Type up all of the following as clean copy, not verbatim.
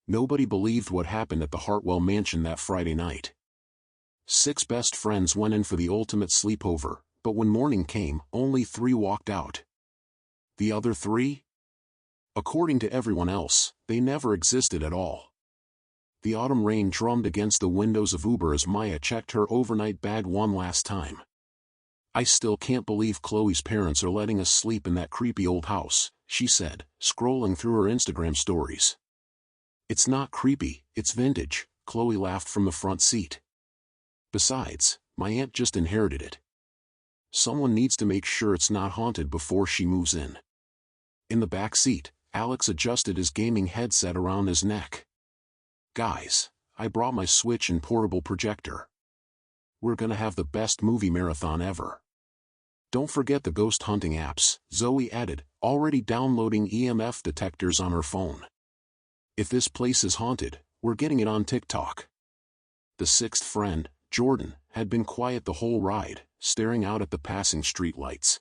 Nobody believed what happened at the Hartwell mansion that Friday night. 6 best friends went in for the ultimate sleepover, but when morning came, only 3 walked out. The other 3? According to everyone else, they never existed at all. The autumn rain drummed against the windows of Uber as Maya checked her overnight bag one last time. "I still can't believe Chloe's parents are letting us sleep in that creepy old house," she said, scrolling through her Instagram stories. "It's not creepy, it's vintage," Chloe laughed from the front seat. "Besides, my aunt just inherited it. Someone needs to make sure it's not haunted before she moves in." In the back seat, Alex adjusted his gaming headset around his neck. "Guys, I brought my Switch and portable projector. We're gonna have the best movie marathon ever. Don't forget the ghost hunting apps," Zoe added, already downloading EMF detectors on her phone. "If this place is haunted, we're getting it on TikTok." The 6th friend, Jordan, had been quiet the whole ride, staring out at the passing streetlights.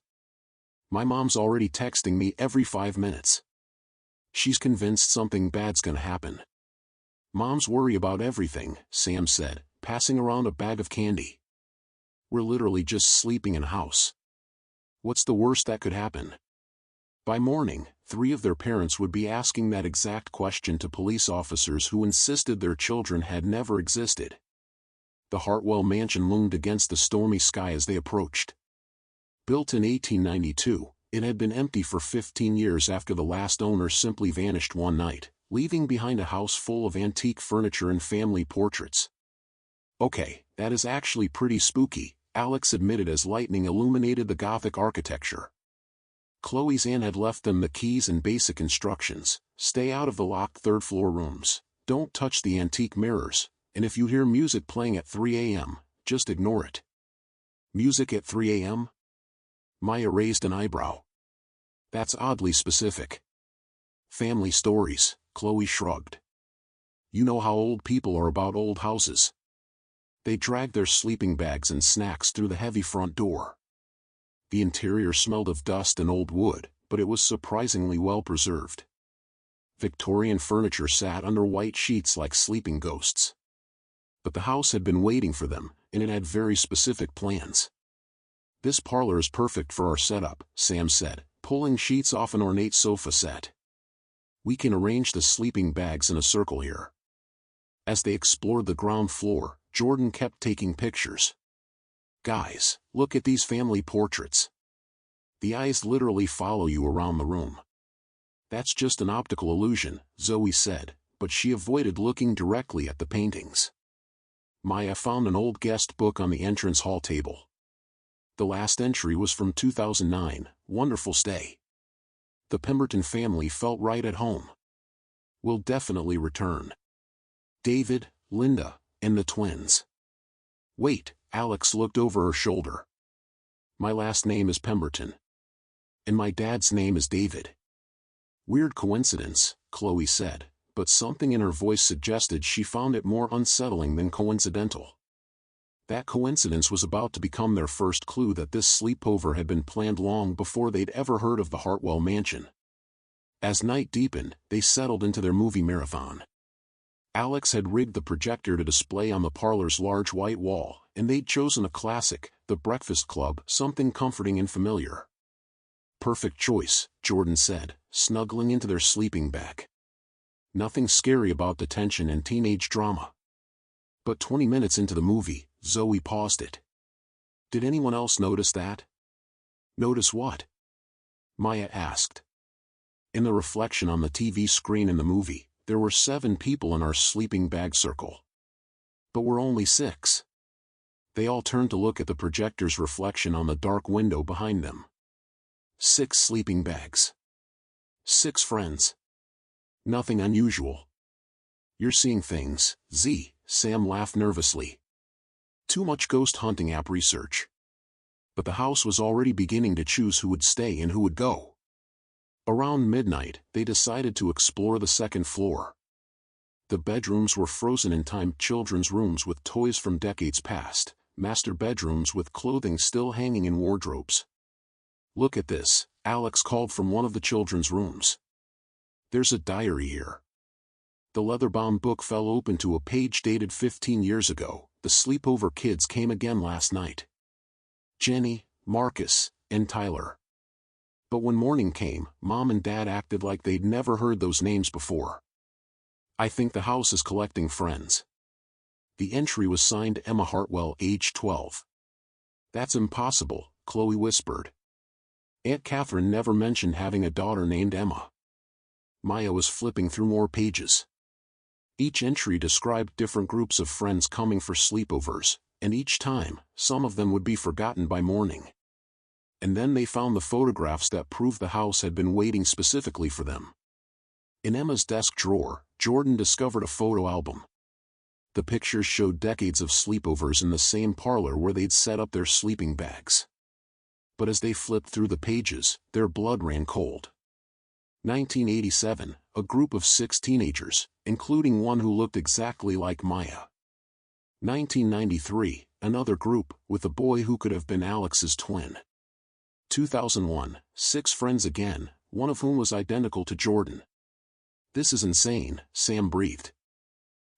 "My mom's already texting me every 5 minutes. She's convinced something bad's gonna happen." "Moms worry about everything," Sam said, passing around a bag of candy. "We're literally just sleeping in a house. What's the worst that could happen?" By morning, 3 of their parents would be asking that exact question to police officers who insisted their children had never existed. The Hartwell mansion loomed against the stormy sky as they approached. Built in 1892, it had been empty for 15 years after the last owner simply vanished one night, leaving behind a house full of antique furniture and family portraits. "Okay, that is actually pretty spooky," Alex admitted as lightning illuminated the Gothic architecture. Chloe's aunt had left them the keys and basic instructions: stay out of the locked third-floor rooms, don't touch the antique mirrors, and if you hear music playing at 3 a.m., just ignore it. "Music at 3 a.m.? Maya raised an eyebrow. "That's oddly specific." "Family stories," Chloe shrugged. "You know how old people are about old houses." They dragged their sleeping bags and snacks through the heavy front door. The interior smelled of dust and old wood, but it was surprisingly well preserved. Victorian furniture sat under white sheets like sleeping ghosts. But the house had been waiting for them, and it had very specific plans. "This parlor is perfect for our setup," Sam said, pulling sheets off an ornate sofa set. "We can arrange the sleeping bags in a circle here." As they explored the ground floor, Jordan kept taking pictures. "Guys, look at these family portraits. The eyes literally follow you around the room." "That's just an optical illusion," Zoe said, but she avoided looking directly at the paintings. Maya found an old guest book on the entrance hall table. The last entry was from 2009, "Wonderful stay. The Pemberton family felt right at home. Will definitely return. David, Linda, and the twins." "Wait," Alex looked over her shoulder. "My last name is Pemberton. And my dad's name is David." "Weird coincidence," Chloe said, but something in her voice suggested she found it more unsettling than coincidental. That coincidence was about to become their first clue that this sleepover had been planned long before they'd ever heard of the Hartwell mansion. As night deepened, they settled into their movie marathon. Alex had rigged the projector to display on the parlor's large white wall, and they'd chosen a classic, The Breakfast Club, something comforting and familiar. "Perfect choice," Jordan said, snuggling into their sleeping bag. "Nothing scary about detention and teenage drama." But 20 minutes into the movie, Zoe paused it. "Did anyone else notice that?" "Notice what?" Maya asked. "In the reflection on the TV screen in the movie, there were 7 people in our sleeping bag circle. But we're only 6. They all turned to look at the projector's reflection on the dark window behind them. 6 sleeping bags. 6 friends. Nothing unusual. "You're seeing things, Z," Sam laughed nervously. "Too much ghost hunting app research." But the house was already beginning to choose who would stay and who would go. Around midnight, they decided to explore the second floor. The bedrooms were frozen in time: children's rooms with toys from decades past, master bedrooms with clothing still hanging in wardrobes. "Look at this," Alex called from one of the children's rooms. "There's a diary here." The leather-bound book fell open to a page dated 15 years ago. The sleepover kids came again last night. Jenny, Marcus, and Tyler. But when morning came, Mom and Dad acted like they'd never heard those names before. I think the house is collecting friends. The entry was signed Emma Hartwell, age 12. That's impossible, Chloe whispered. Aunt Catherine never mentioned having a daughter named Emma. Maya was flipping through more pages. Each entry described different groups of friends coming for sleepovers, and each time, some of them would be forgotten by morning. And then they found the photographs that proved the house had been waiting specifically for them. In Emma's desk drawer, Jordan discovered a photo album. The pictures showed decades of sleepovers in the same parlor where they'd set up their sleeping bags. But as they flipped through the pages, their blood ran cold. 1987, a group of 6 teenagers, including one who looked exactly like Maya. 1993, another group, with a boy who could have been Alex's twin. 2001, 6 friends again, one of whom was identical to Jordan. This is insane, Sam breathed.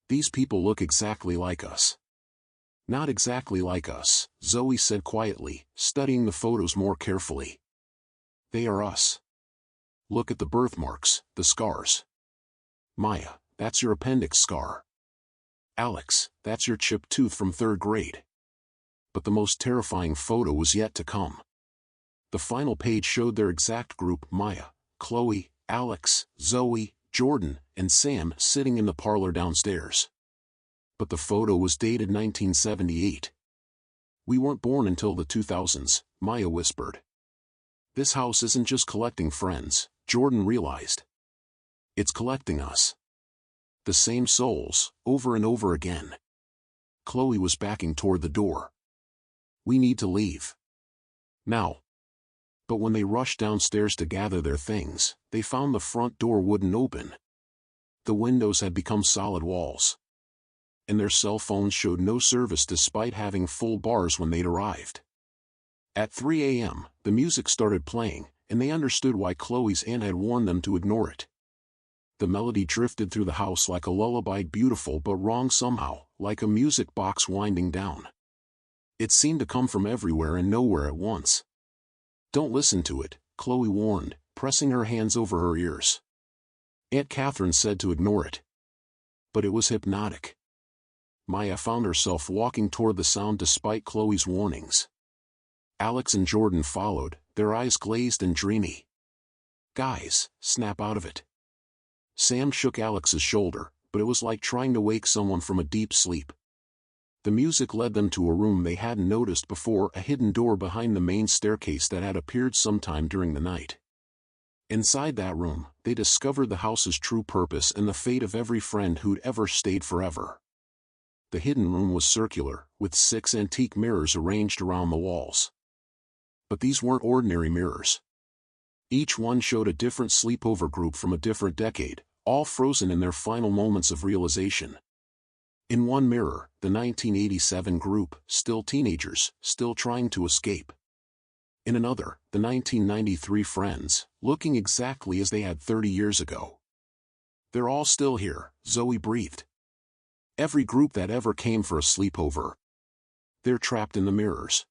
These people look exactly like us. Not exactly like us, Zoe said quietly, studying the photos more carefully. They are us. Look at the birthmarks, the scars. Maya, that's your appendix scar. Alex, that's your chipped tooth from 3rd grade. But the most terrifying photo was yet to come. The final page showed their exact group: Maya, Chloe, Alex, Zoe, Jordan, and Sam sitting in the parlor downstairs. But the photo was dated 1978. We weren't born until the 2000s, Maya whispered. This house isn't just collecting friends, Jordan realized. It's collecting us. The same souls, over and over again. Chloe was backing toward the door. We need to leave. Now. But when they rushed downstairs to gather their things, they found the front door wouldn't open. The windows had become solid walls. And their cell phones showed no service despite having full bars when they'd arrived. At 3 a.m., the music started playing, and they understood why Chloe's aunt had warned them to ignore it. The melody drifted through the house like a lullaby, beautiful but wrong somehow, like a music box winding down. It seemed to come from everywhere and nowhere at once. Don't listen to it, Chloe warned, pressing her hands over her ears. Aunt Catherine said to ignore it. But it was hypnotic. Maya found herself walking toward the sound despite Chloe's warnings. Alex and Jordan followed, their eyes glazed and dreamy. Guys, snap out of it. Sam shook Alex's shoulder, but it was like trying to wake someone from a deep sleep. The music led them to a room they hadn't noticed before, a hidden door behind the main staircase that had appeared sometime during the night. Inside that room, they discovered the house's true purpose and the fate of every friend who'd ever stayed forever. The hidden room was circular, with 6 antique mirrors arranged around the walls. But these weren't ordinary mirrors. Each one showed a different sleepover group from a different decade, all frozen in their final moments of realization. In one mirror, the 1987 group, still teenagers, still trying to escape. In another, the 1993 friends, looking exactly as they had 30 years ago. They're all still here, Zoe breathed. Every group that ever came for a sleepover. They're trapped in the mirrors.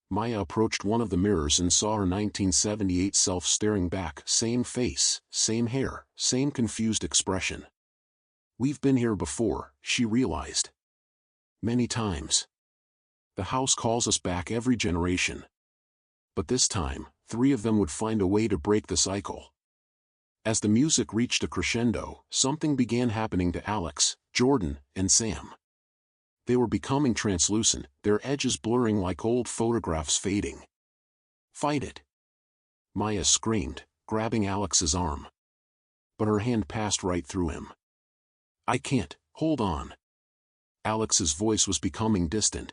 Maya approached one of the mirrors and saw her 1978 self staring back, same face, same hair, same confused expression. We've been here before, she realized. Many times. The house calls us back every generation. But this time, 3 of them would find a way to break the cycle. As the music reached a crescendo, something began happening to Alex, Jordan, and Sam. They were becoming translucent, their edges blurring like old photographs fading. Fight it! Maya screamed, grabbing Alex's arm. But her hand passed right through him. I can't, hold on. Alex's voice was becoming distant.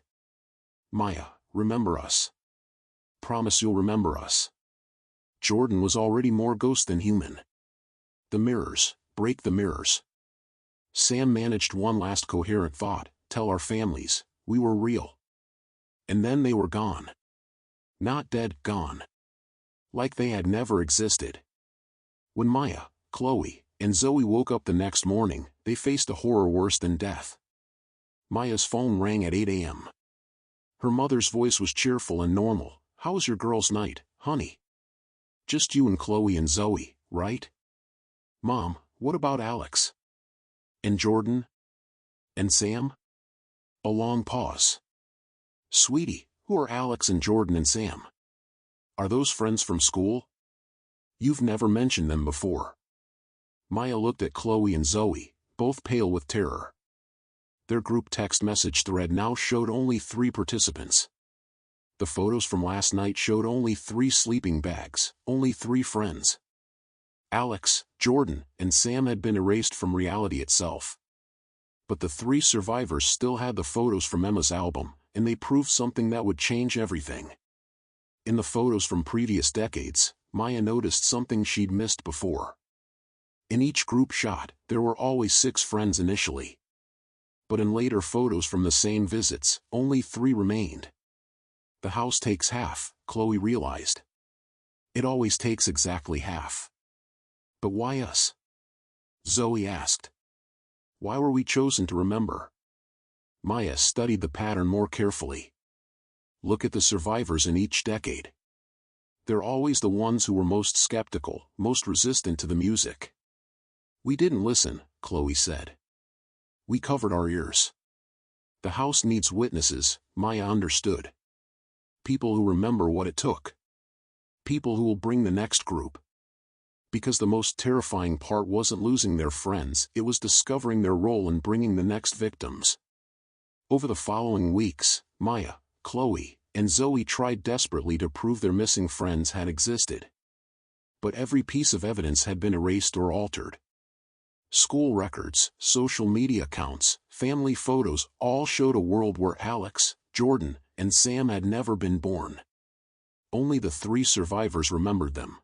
Maya, remember us. Promise you'll remember us. Jordan was already more ghost than human. The mirrors, break the mirrors. Sam managed one last coherent thought, tell our families, we were real. And then they were gone. Not dead, gone. Like they had never existed. When Maya, Chloe, and Zoe woke up the next morning, they faced a horror worse than death. Maya's phone rang at 8 a.m. Her mother's voice was cheerful and normal. "How was your girls' night, honey?" "Just you and Chloe and Zoe, right?" "Mom, what about Alex? And Jordan? And Sam?" A long pause. "Sweetie, who are Alex and Jordan and Sam? Are those friends from school? You've never mentioned them before." Maya looked at Chloe and Zoe, both pale with terror. Their group text message thread now showed only 3 participants. The photos from last night showed only 3 sleeping bags, only 3 friends. Alex, Jordan, and Sam had been erased from reality itself. But the 3 survivors still had the photos from Emma's album, and they proved something that would change everything. In the photos from previous decades, Maya noticed something she'd missed before. In each group shot, there were always 6 friends initially. But in later photos from the same visits, only 3 remained. The house takes half, Chloe realized. It always takes exactly half. But why us? Zoe asked. Why were we chosen to remember? Maya studied the pattern more carefully. Look at the survivors in each decade. They're always the ones who were most skeptical, most resistant to the music. We didn't listen, Chloe said. We covered our ears. The house needs witnesses, Maya understood. People who remember what it took. People who will bring the next group. Because the most terrifying part wasn't losing their friends, it was discovering their role in bringing the next victims. Over the following weeks, Maya, Chloe, and Zoe tried desperately to prove their missing friends had existed. But every piece of evidence had been erased or altered. School records, social media accounts, family photos all showed a world where Alex, Jordan, and Sam had never been born. Only the 3 survivors remembered them.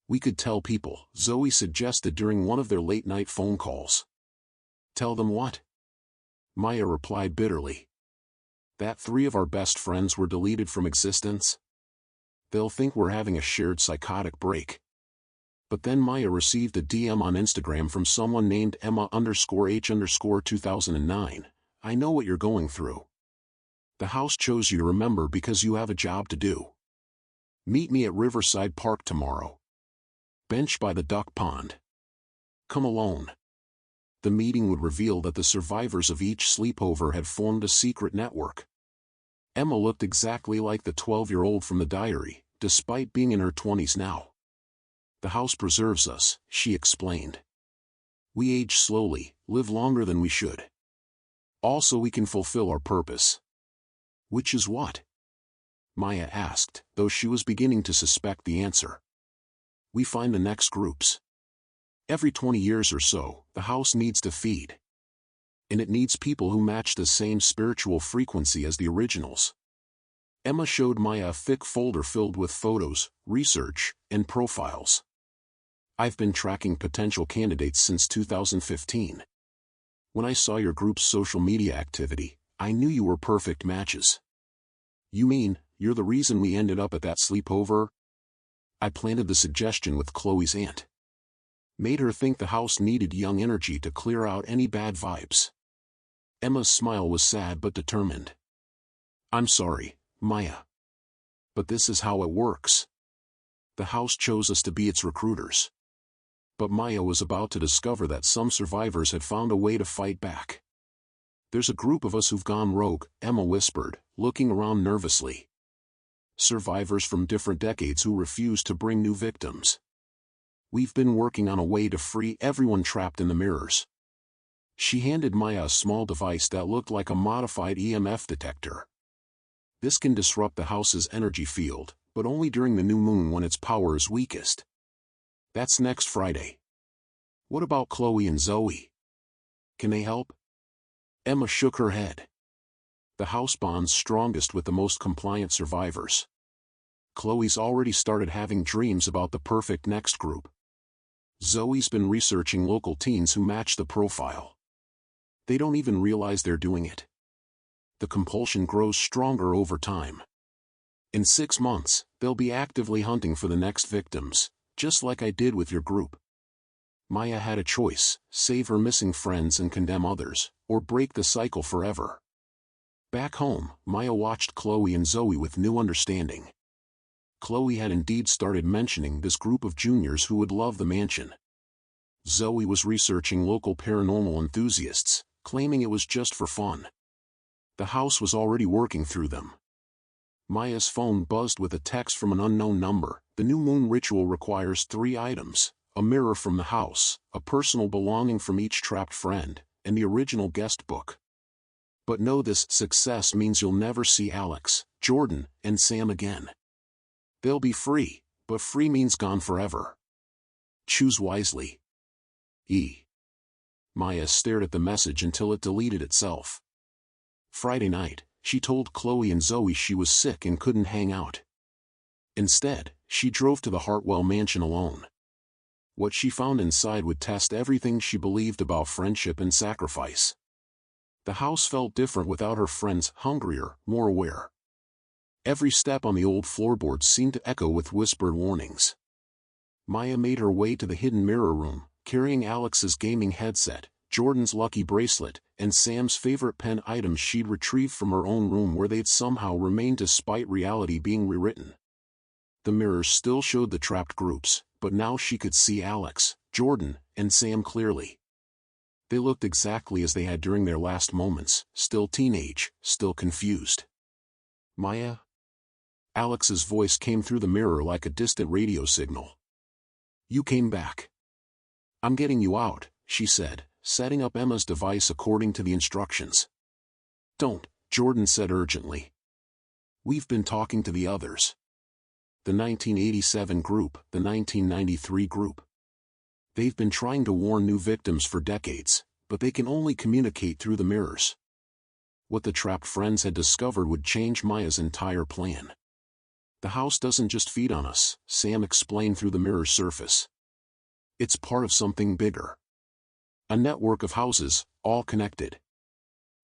We could tell people, Zoe suggested during one of their late-night phone calls. Tell them what? Maya replied bitterly. That 3 of our best friends were deleted from existence? They'll think we're having a shared psychotic break. But then Maya received a DM on Instagram from someone named Emma_H_2009. I know what you're going through. The house chose you to remember because you have a job to do. Meet me at Riverside Park tomorrow. Bench by the duck pond. Come alone. The meeting would reveal that the survivors of each sleepover had formed a secret network. Emma looked exactly like the 12-year-old from the diary, despite being in her 20s now. The house preserves us, she explained. We age slowly, live longer than we should. Also we can fulfill our purpose. Which is what? Maya asked, though she was beginning to suspect the answer. We find the next groups. Every 20 years or so, the house needs to feed. And it needs people who match the same spiritual frequency as the originals. Emma showed Maya a thick folder filled with photos, research, and profiles. I've been tracking potential candidates since 2015. When I saw your group's social media activity, I knew you were perfect matches. You mean, you're the reason we ended up at that sleepover? I planted the suggestion with Chloe's aunt. Made her think the house needed young energy to clear out any bad vibes. Emma's smile was sad but determined. I'm sorry, Maya. But this is how it works. The house chose us to be its recruiters. But Maya was about to discover that some survivors had found a way to fight back. There's a group of us who've gone rogue, Emma whispered, looking around nervously. Survivors from different decades who refuse to bring new victims. We've been working on a way to free everyone trapped in the mirrors. She handed Maya a small device that looked like a modified EMF detector. This can disrupt the house's energy field, but only during the new moon when its power is weakest. That's next Friday. What about Chloe and Zoe? Can they help? Emma shook her head. The house bonds strongest with the most compliant survivors. Chloe's already started having dreams about the perfect next group. Zoe's been researching local teens who match the profile. They don't even realize they're doing it. The compulsion grows stronger over time. In 6 months, they'll be actively hunting for the next victims, just like I did with your group. Maya had a choice: save her missing friends and condemn others, or break the cycle forever. Back home, Maya watched Chloe and Zoe with new understanding. Chloe had indeed started mentioning this group of juniors who would love the mansion. Zoe was researching local paranormal enthusiasts, claiming it was just for fun. The house was already working through them. Maya's phone buzzed with a text from an unknown number. The new moon ritual requires 3 items: a mirror from the house, a personal belonging from each trapped friend, and the original guest book. But know this: success means you'll never see Alex, Jordan, and Sam again. They'll be free, but free means gone forever. Choose wisely. Maya stared at the message until it deleted itself. Friday night, she told Chloe and Zoe she was sick and couldn't hang out. Instead, she drove to the Hartwell mansion alone. What she found inside would test everything she believed about friendship and sacrifice. The house felt different without her friends, hungrier, more aware. Every step on the old floorboards seemed to echo with whispered warnings. Maya made her way to the hidden mirror room, carrying Alex's gaming headset, Jordan's lucky bracelet, and Sam's favorite pen, items she'd retrieved from her own room where they'd somehow remained despite reality being rewritten. The mirrors still showed the trapped groups, but now she could see Alex, Jordan, and Sam clearly. They looked exactly as they had during their last moments, still teenage, still confused. Maya? Alex's voice came through the mirror like a distant radio signal. You came back. I'm getting you out, she said, setting up Emma's device according to the instructions. Don't, Jordan said urgently. We've been talking to the others. The 1987 group, the 1993 group. They've been trying to warn new victims for decades, but they can only communicate through the mirrors. What the trapped friends had discovered would change Maya's entire plan. The house doesn't just feed on us, Sam explained through the mirror's surface. It's part of something bigger. A network of houses, all connected.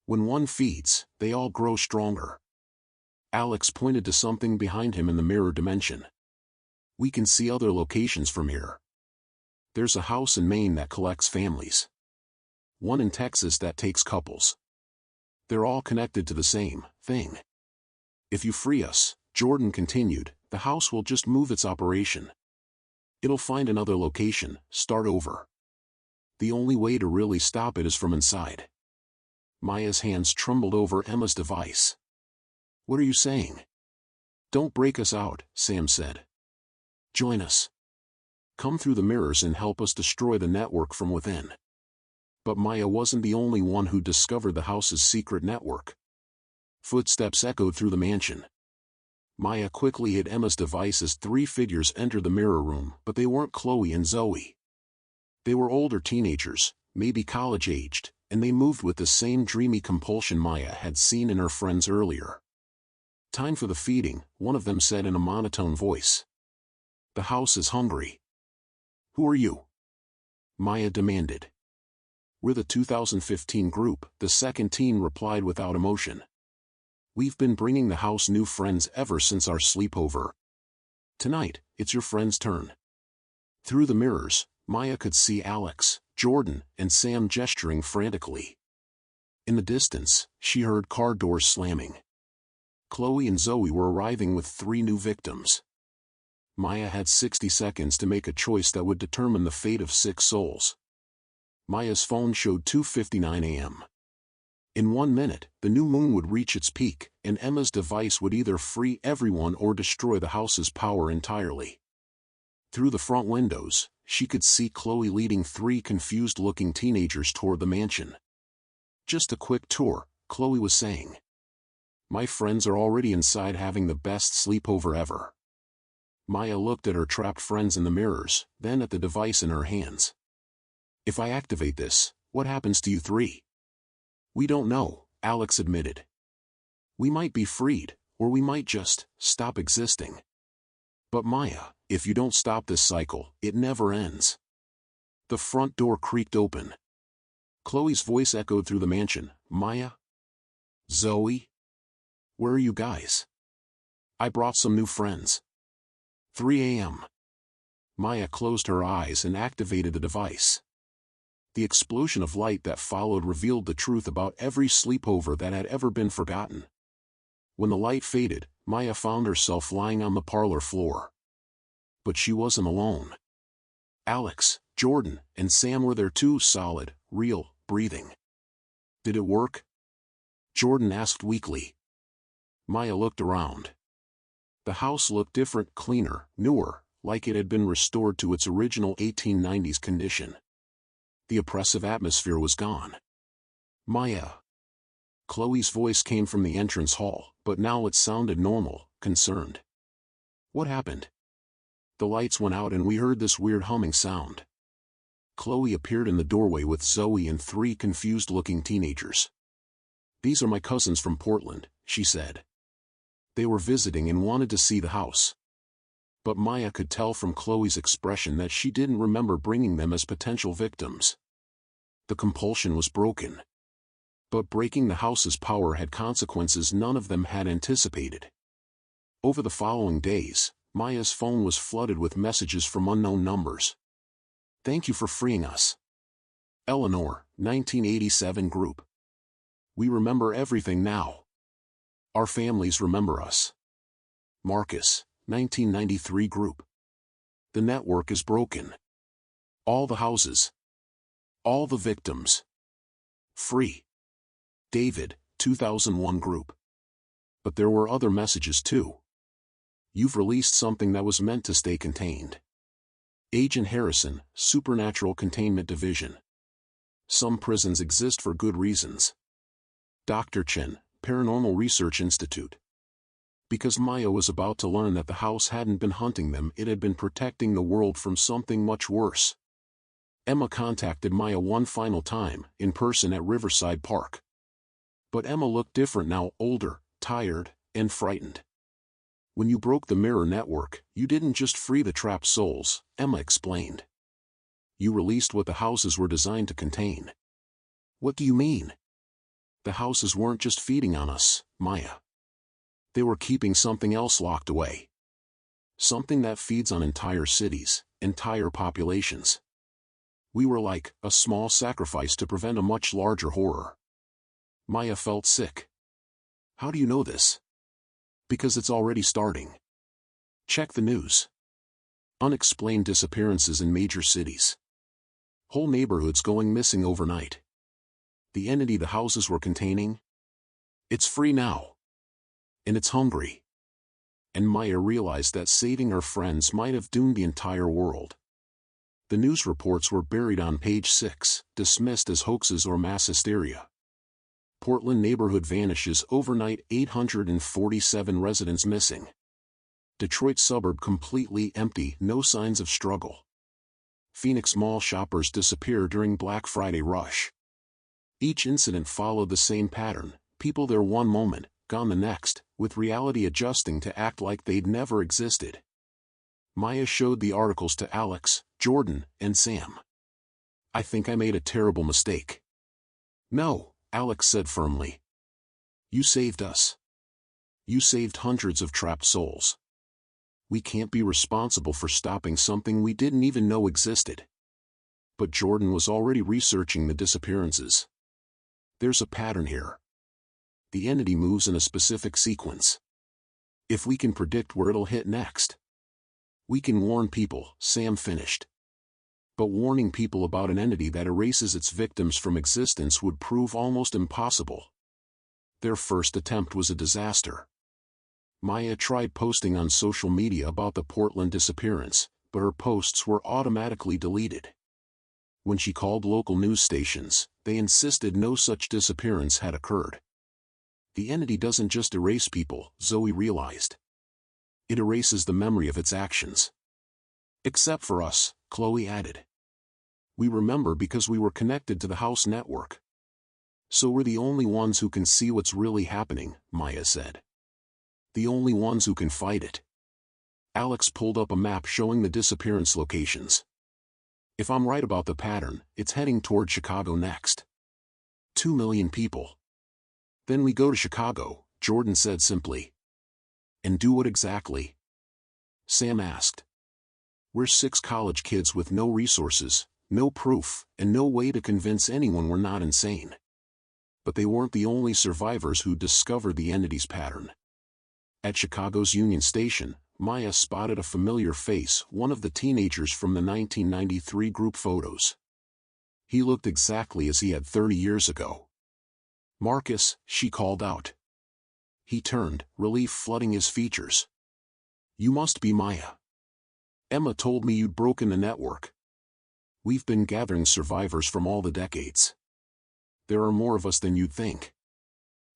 When one feeds, they all grow stronger. Alex pointed to something behind him in the mirror dimension. We can see other locations from here. There's a house in Maine that collects families. One in Texas that takes couples. They're all connected to the same thing. If you free us, Jordan continued, the house will just move its operation. It'll find another location, start over. The only way to really stop it is from inside. Maya's hands trembled over Emma's device. What are you saying? Don't break us out, Sam said. Join us. Come through the mirrors and help us destroy the network from within. But Maya wasn't the only one who discovered the house's secret network. Footsteps echoed through the mansion. Maya quickly hid Emma's device as 3 figures entered the mirror room, but they weren't Chloe and Zoe. They were older teenagers, maybe college-aged, and they moved with the same dreamy compulsion Maya had seen in her friends earlier. Time for the feeding, one of them said in a monotone voice. The house is hungry. Who are you? Maya demanded. We're the 2015 group, the second teen replied without emotion. We've been bringing the house new friends ever since our sleepover. Tonight, it's your friend's turn. Through the mirrors, Maya could see Alex, Jordan, and Sam gesturing frantically. In the distance, she heard car doors slamming. Chloe and Zoe were arriving with 3 new victims. Maya had 60 seconds to make a choice that would determine the fate of 6 souls. Maya's phone showed 2:59 a.m. In 1 minute, the new moon would reach its peak, and Emma's device would either free everyone or destroy the house's power entirely. Through the front windows, she could see Chloe leading 3 confused-looking teenagers toward the mansion. Just a quick tour, Chloe was saying. My friends are already inside having the best sleepover ever. Maya looked at her trapped friends in the mirrors, then at the device in her hands. If I activate this, what happens to you 3? We don't know, Alex admitted. We might be freed, or we might just stop existing. But Maya, if you don't stop this cycle, it never ends. The front door creaked open. Chloe's voice echoed through the mansion. Maya? Zoe? Where are you guys? I brought some new friends. 3 a.m. Maya closed her eyes and activated the device. The explosion of light that followed revealed the truth about every sleepover that had ever been forgotten. When the light faded, Maya found herself lying on the parlor floor. But she wasn't alone. Alex, Jordan, and Sam were there too, solid, real, breathing. Did it work? Jordan asked weakly. Maya looked around. The house looked different, cleaner, newer, like it had been restored to its original 1890s condition. The oppressive atmosphere was gone. Maya. Chloe's voice came from the entrance hall, but now it sounded normal, concerned. What happened? The lights went out and we heard this weird humming sound. Chloe appeared in the doorway with Zoe and 3 confused-looking teenagers. These are my cousins from Portland, she said. They were visiting and wanted to see the house. But Maya could tell from Chloe's expression that she didn't remember bringing them as potential victims. The compulsion was broken. But breaking the house's power had consequences none of them had anticipated. Over the following days, Maya's phone was flooded with messages from unknown numbers. Thank you for freeing us. Eleanor, 1987 group. We remember everything now. Our families remember us. Marcus, 1993 group. The network is broken. All the houses. All the victims. Free. David, 2001 group. But there were other messages too. You've released something that was meant to stay contained. Agent Harrison, Supernatural Containment Division. Some prisons exist for good reasons. Dr. Chen, Paranormal Research Institute. Because Maya was about to learn that the house hadn't been hunting them, it had been protecting the world from something much worse. Emma contacted Maya one final time, in person at Riverside Park. But Emma looked different now, older, tired, and frightened. When you broke the mirror network, you didn't just free the trapped souls, Emma explained. You released what the houses were designed to contain. What do you mean? The houses weren't just feeding on us, Maya. They were keeping something else locked away. Something that feeds on entire cities, entire populations. We were like a small sacrifice to prevent a much larger horror. Maya felt sick. How do you know this? Because it's already starting. Check the news. Unexplained disappearances in major cities. Whole neighborhoods going missing overnight. The entity the houses were containing? It's free now. And it's hungry. And Maya realized that saving her friends might have doomed the entire world. The news reports were buried on page 6, dismissed as hoaxes or mass hysteria. Portland neighborhood vanishes overnight, 847 residents missing. Detroit suburb completely empty, no signs of struggle. Phoenix mall shoppers disappear during Black Friday rush. Each incident followed the same pattern, people there one moment, gone the next, with reality adjusting to act like they'd never existed. Maya showed the articles to Alex, Jordan, and Sam. I think I made a terrible mistake. No, Alex said firmly. You saved us. You saved hundreds of trapped souls. We can't be responsible for stopping something we didn't even know existed. But Jordan was already researching the disappearances. There's a pattern here. The entity moves in a specific sequence. If we can predict where it'll hit next, we can warn people, Sam finished. But warning people about an entity that erases its victims from existence would prove almost impossible. Their first attempt was a disaster. Maya tried posting on social media about the Portland disappearance, but her posts were automatically deleted. When she called local news stations, they insisted no such disappearance had occurred. The entity doesn't just erase people, Zoe realized. It erases the memory of its actions. Except for us, Chloe added. We remember because we were connected to the house network. So we're the only ones who can see what's really happening, Maya said. The only ones who can fight it. Alex pulled up a map showing the disappearance locations. If I'm right about the pattern, it's heading toward Chicago next. 2 million people. Then we go to Chicago, Jordan said simply. And do what exactly? Sam asked. We're 6 college kids with no resources, no proof, and no way to convince anyone we're not insane. But they weren't the only survivors who discovered the entity's pattern. At Chicago's Union Station, Maya spotted a familiar face, one of the teenagers from the 1993 group photos. He looked exactly as he had 30 years ago. "Marcus," she called out. He turned, relief flooding his features. "You must be Maya. Emma told me you'd broken the network. We've been gathering survivors from all the decades. There are more of us than you'd think."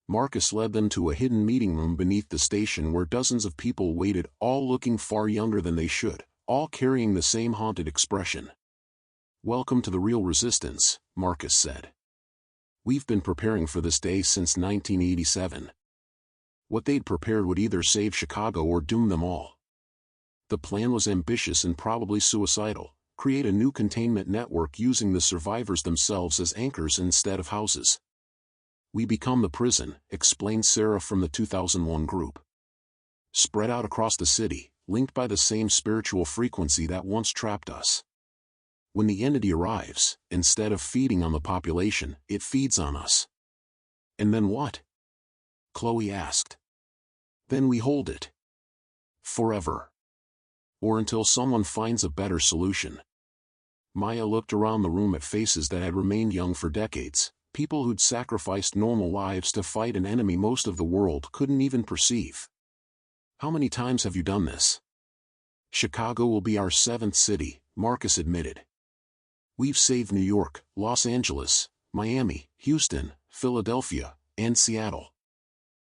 Marcus led them to a hidden meeting room beneath the station where dozens of people waited, all looking far younger than they should, all carrying the same haunted expression. "Welcome to the real resistance," Marcus said. "We've been preparing for this day since 1987. What they'd prepared would either save Chicago or doom them all. The plan was ambitious and probably suicidal: create a new containment network using the survivors themselves as anchors instead of houses. We become the prison," explained Sarah from the 2001 group. "Spread out across the city, linked by the same spiritual frequency that once trapped us. When the entity arrives, instead of feeding on the population, it feeds on us." "And then what?" Chloe asked. "Then we hold it. Forever. Or until someone finds a better solution." Maya looked around the room at faces that had remained young for decades, people who'd sacrificed normal lives to fight an enemy most of the world couldn't even perceive. "How many times have you done this?" "Chicago will be our 7th city," Marcus admitted. "We've saved New York, Los Angeles, Miami, Houston, Philadelphia, and Seattle.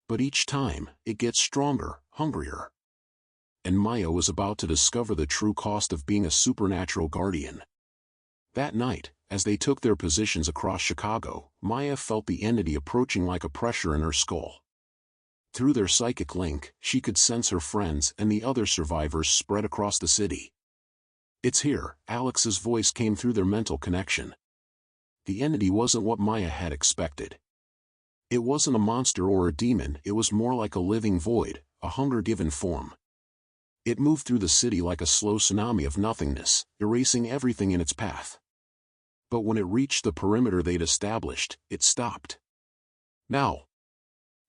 But each time, it gets stronger, hungrier." And Maya was about to discover the true cost of being a supernatural guardian. That night, as they took their positions across Chicago, Maya felt the entity approaching like a pressure in her skull. Through their psychic link, she could sense her friends and the other survivors spread across the city. "It's here," Alex's voice came through their mental connection. The entity wasn't what Maya had expected. It wasn't a monster or a demon, it was more like a living void, a hunger given form. It moved through the city like a slow tsunami of nothingness, erasing everything in its path. But when it reached the perimeter they'd established, it stopped. "Now!"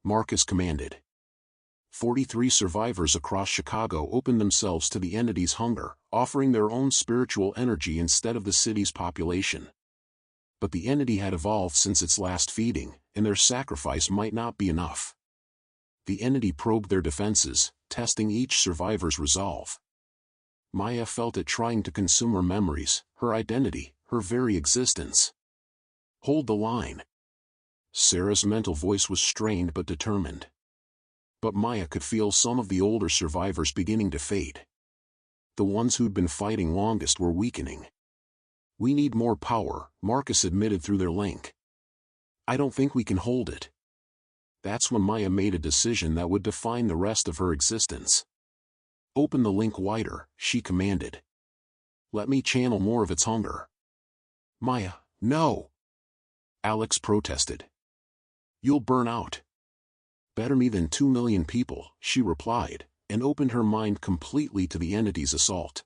Marcus commanded. 43 survivors across Chicago opened themselves to the entity's hunger, offering their own spiritual energy instead of the city's population. But the entity had evolved since its last feeding, and their sacrifice might not be enough. The entity probed their defenses, testing each survivor's resolve. Maya felt it trying to consume her memories, her identity, her very existence. "Hold the line." Sarah's mental voice was strained but determined. But Maya could feel some of the older survivors beginning to fade. The ones who'd been fighting longest were weakening. "We need more power," Marcus admitted through their link. "I don't think we can hold it." That's when Maya made a decision that would define the rest of her existence. "Open the link wider," she commanded. "Let me channel more of its hunger." "Maya, no!" Alex protested. "You'll burn out." "Better me than 2 million people," she replied, and opened her mind completely to the entity's assault.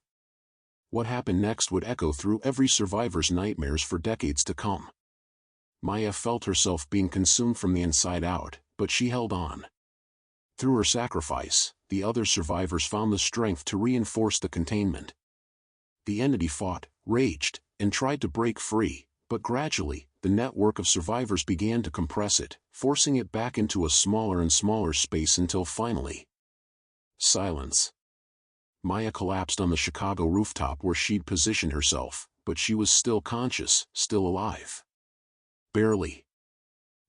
What happened next would echo through every survivor's nightmares for decades to come. Maya felt herself being consumed from the inside out, but she held on. Through her sacrifice, the other survivors found the strength to reinforce the containment. The entity fought, raged, and tried to break free, but gradually, the network of survivors began to compress it, forcing it back into a smaller and smaller space until finally... silence. Maya collapsed on the Chicago rooftop where she'd positioned herself, but she was still conscious, still alive. "Barely."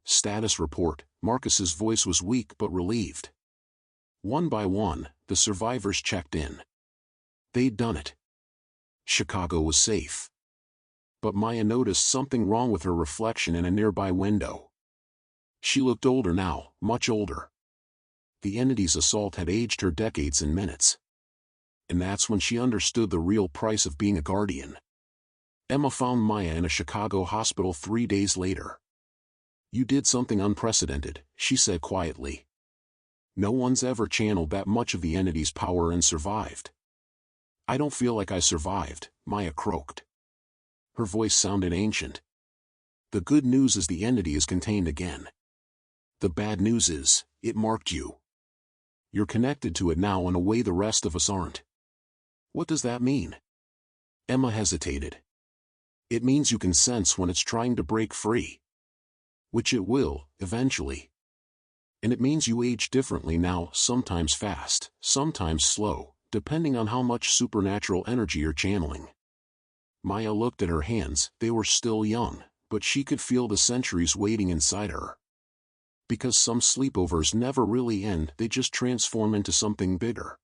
"Status report." Marcus's voice was weak but relieved. One by one, the survivors checked in. They'd done it. Chicago was safe. But Maya noticed something wrong with her reflection in a nearby window. She looked older now, much older. The entity's assault had aged her decades in minutes. And that's when she understood the real price of being a guardian. Emma found Maya in a Chicago hospital 3 days later. "You did something unprecedented," she said quietly. "No one's ever channeled that much of the entity's power and survived." I don't feel like I survived, Maya croaked. Her voice sounded ancient. The good news is the entity is contained again. The bad news is, it marked you. You're connected to it now in a way the rest of us aren't. What does that mean? Emma hesitated. It means you can sense when it's trying to break free. Which it will, eventually. And it means you age differently now, sometimes fast, sometimes slow, depending on how much supernatural energy you're channeling. Maya looked at her hands. They were still young, but she could feel the centuries waiting inside her. Because some sleepovers never really end, they just transform into something bigger.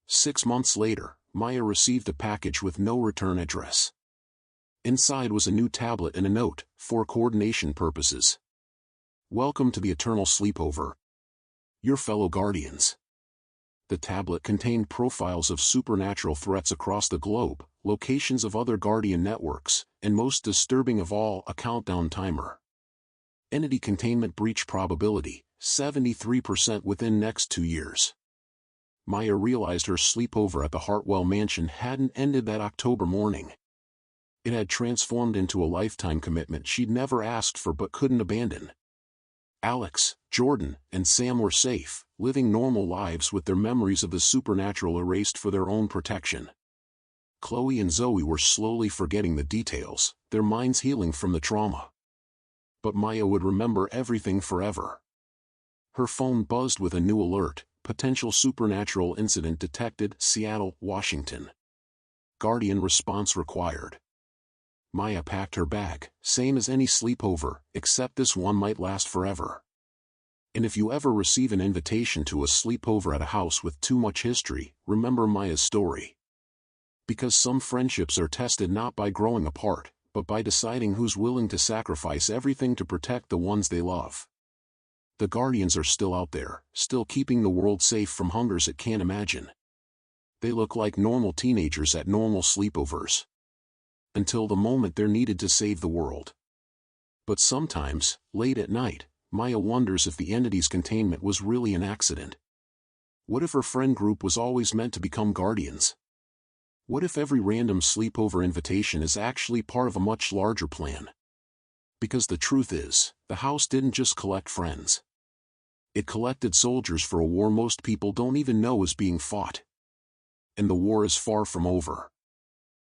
6 months later, Maya received a package with no return address. Inside was a new tablet and a note, for coordination purposes. Welcome to the Eternal Sleepover. Your fellow guardians. The tablet contained profiles of supernatural threats across the globe, locations of other guardian networks, and most disturbing of all, a countdown timer. Entity containment breach probability, 73% within next 2 years. Maya realized her sleepover at the Hartwell mansion hadn't ended that October morning. It had transformed into a lifetime commitment she'd never asked for but couldn't abandon. Alex, Jordan, and Sam were safe, living normal lives with their memories of the supernatural erased for their own protection. Chloe and Zoe were slowly forgetting the details, their minds healing from the trauma. But Maya would remember everything forever. Her phone buzzed with a new alert: potential supernatural incident detected, Seattle, Washington. Guardian response required. Maya packed her bag, same as any sleepover, except this one might last forever. And if you ever receive an invitation to a sleepover at a house with too much history, remember Maya's story. Because some friendships are tested not by growing apart, but by deciding who's willing to sacrifice everything to protect the ones they love. The guardians are still out there, still keeping the world safe from hungers it can't imagine. They look like normal teenagers at normal sleepovers. Until the moment they're needed to save the world. But sometimes, late at night, Maya wonders if the entity's containment was really an accident. What if her friend group was always meant to become guardians? What if every random sleepover invitation is actually part of a much larger plan? Because the truth is, the house didn't just collect friends. It collected soldiers for a war most people don't even know is being fought. And the war is far from over.